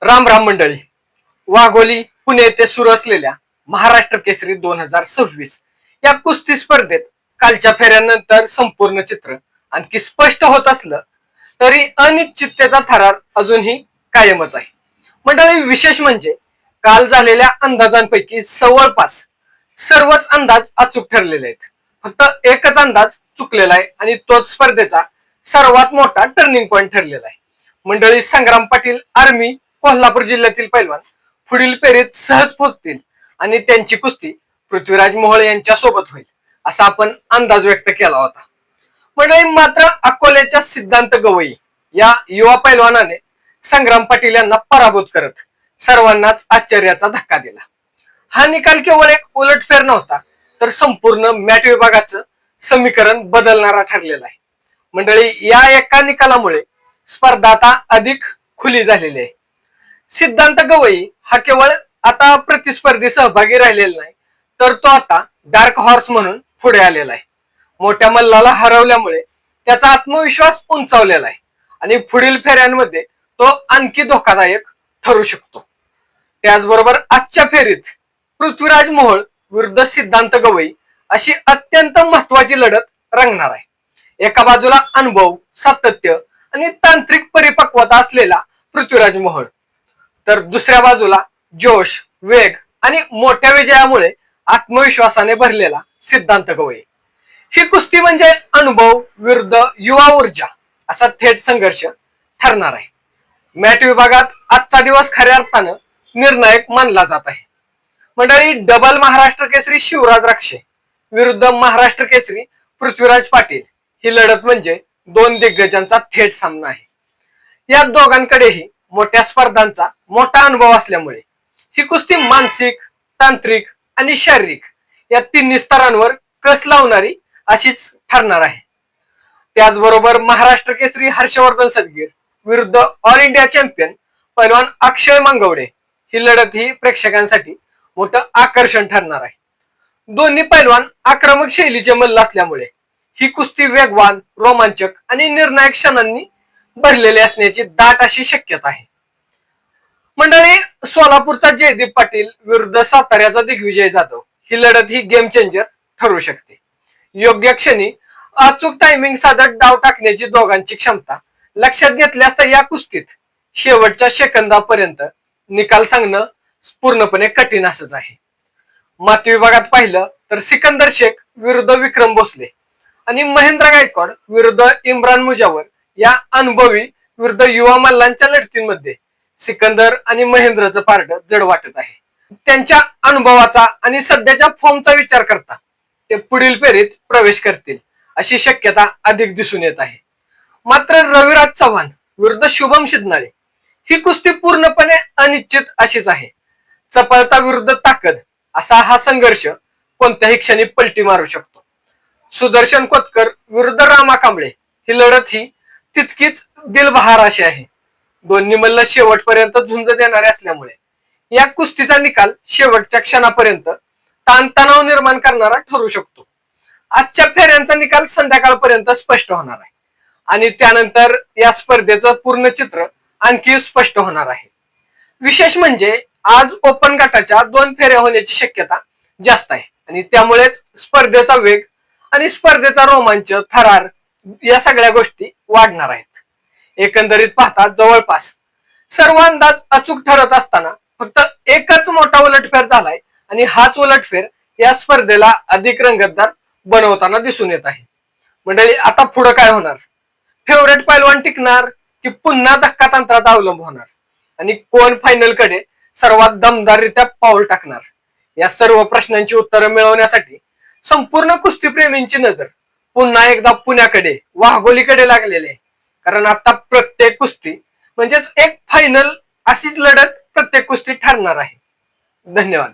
राम राम मंडळी. वाघोली पुणे येथे सुरू असलेल्या महाराष्ट्र केसरी 2026 या कुस्ती स्पर्धेत कालच्या फेऱ्यानंतर संपूर्ण चित्र आणखी स्पष्ट होत असलं तरी अनिश्चिततेचा थरार अजूनही कायमच आहे. मंडळी, विशेष म्हणजे काल झालेल्या अंदाजांपैकी जवळपास सर्वच अंदाज अचूक ठरलेले आहेत. फक्त एकच अंदाज चुकलेला आहे आणि तोच स्पर्धेचा सर्वात मोठा टर्निंग पॉइंट ठरलेला आहे. मंडळी, संग्राम पाटील आर्मी कोल्हापूर जिल्ह्यातील पैलवान पुढील फेरीत सहज पोहोचतील आणि त्यांची कुस्ती पृथ्वीराज मोहोळ यांच्या सोबत होईल असा आपण अंदाज व्यक्त केला होता. मंडळी, मात्र अकोल्याच्या सिद्धांत गवई या युवा पैलवानाने संग्राम पाटील यांना पराभूत करत सर्वांनाच आश्चर्याचा धक्का दिला. हा निकाल केवळ एक उलटफेर नव्हता तर संपूर्ण मॅट विभागाचं समीकरण बदलणारा ठरलेला आहे. मंडळी, या एका निकालामुळे स्पर्धा आता अधिक खुली झालेली आहे. सिद्धांत गवई हा केवळ आता प्रतिस्पर्धी सहभागी राहिलेला नाही तर तो आता डार्क हॉर्स म्हणून पुढे आलेला आहे. मोठ्या मल्लाला हरवल्यामुळे त्याचा आत्मविश्वास उंचावलेला आहे आणि पुढील फेऱ्यांमध्ये तो आणखी धोकादायक ठरू शकतो. त्याचबरोबर आजच्या फेरीत पृथ्वीराज मोहोळ विरुद्ध सिद्धांत गवई अशी अत्यंत महत्वाची लढत रंगणार आहे. एका बाजूला अनुभव, सातत्य आणि तांत्रिक परिपक्वता असलेला पृथ्वीराज मोहोळ तर दुसऱ्या बाजूला जोश, वेग आणि मोठ्या विजयामुळे आत्मविश्वासाने भरलेला सिद्धांत गवई. ही कुस्ती म्हणजे अनुभव विरुद्ध युवा ऊर्जा असा थेट संघर्ष ठरणार आहे. मॅट विभागात आजचा दिवस खऱ्या अर्थानं निर्णायक मानला जात आहे. मंडळी, डबल महाराष्ट्र केसरी शिवराज राक्षे विरुद्ध महाराष्ट्र केसरी पृथ्वीराज पाटील ही लढत म्हणजे दोन दिग्गजांचा थेट सामना आहे. या दोघांकडेही मोठ्या स्पर्धांचा मोठा अनुभव असल्यामुळे ही कुस्ती मानसिक, तांत्रिक आणि शारीरिक या तिन्ही स्तरांवर कस लावणारी अशीच ठरणार आहे. त्याचबरोबर महाराष्ट्र केसरी हर्षवर्धन सदगीर विरुद्ध ऑल इंडिया चॅम्पियन पैलवान अक्षय मांगवडे ही लढत ही प्रेक्षकांसाठी मोठं आकर्षण ठरणार आहे. दोन्ही पैलवान आक्रमक शैलीचे मल्ल असल्यामुळे ही कुस्ती वेगवान, रोमांचक आणि निर्णायक क्षणांनी भरलेली असण्याची दाट अशी शक्यता आहे. मंडळी, सोलापूरचा जयदीप पाटील विरुद्ध साताऱ्याचा दिग्विजय जाधव ही लढत ही गेम चेंजर ठरू शकते. योग्य क्षणी अचूक टायमिंग साधत डाव टाकण्याची दोघांची क्षमता लक्षात घेतल्यास तर या कुस्तीत शेवटच्या सेकंदापर्यंत निकाल सांगणं पूर्णपणे कठीण असंच आहे. माती विभागात पाहिलं तर सिकंदर शेख विरुद्ध विक्रम भोसले आणि महेंद्र गायकवाड विरुद्ध इम्रान मुजावर या अनुभवी विरुद्ध युवा मल्लांच्या लढतींमध्ये सिकंदर आणि महेंद्रचं पारड जड वाटत आहे. त्यांच्या अनुभवाचा आणि सध्याच्या फॉर्मचा विचार करता ते पुढील फेरीत प्रवेश करतील अशी शक्यता अधिक दिसून येत आहे. मात्र रविराज चव्हाण विरुद्ध शुभम शिदनाळे ही कुस्ती पूर्णपणे अनिश्चित अशीच आहे. चपळता विरुद्ध ताकद असा हा संघर्ष कोणत्याही क्षणी पलटी मारू शकतो. सुदर्शन कोतकर विरुद्ध रामा कांबळे ही लढत ही तितकीच दिलबहार अशी आहे. दोन्ही मल्ल शेवटपर्यंत झुंज देणारे असल्यामुळे या कुस्तीचा निकाल शेवटच्या क्षणापर्यंत ताणतणाव निर्माण करणारा ठरू शकतो. आजच्या फेऱ्यांचा निकाल संध्याकाळपर्यंत स्पष्ट होणार आहे आणि त्यानंतर या स्पर्धेचं पूर्ण चित्र आणखी स्पष्ट होणार आहे. विशेष म्हणजे आज ओपन गटाच्या 2 फेऱ्या होण्याची शक्यता जास्त आहे आणि त्यामुळेच स्पर्धेचा वेग आणि स्पर्धेचा रोमांच, थरार या सगळ्या गोष्टी वाढणार आहेत. एकंदरीत पाहता जवळपास सर्व अंदाज अचूक ठरत असताना फक्त एकच मोठा उलटफेर झालाय आणि हाच उलटफेर या स्पर्धेला अधिक रंगतदार बनवताना दिसून येत आहे. मंडळी, आता पुढे काय होणार? फेवरेट पैलवान टिकणार की पुन्हा धक्का तंत्राचा अवलंब होणार आणि कोण फायनल कडे सर्वात दमदाररित्या पाऊल टाकणार? या सर्व प्रश्नांची उत्तरं मिळवण्यासाठी संपूर्ण कुस्तीप्रेमींची नजर पुन्हा एकदा पुण्याकडे, वाघोलीकडे लागलेली आहे. कारण आता प्रत्येक कुस्ती म्हणजेच एक फायनल अशीच लढत प्रत्येक कुस्ती ठरणार आहे. धन्यवाद.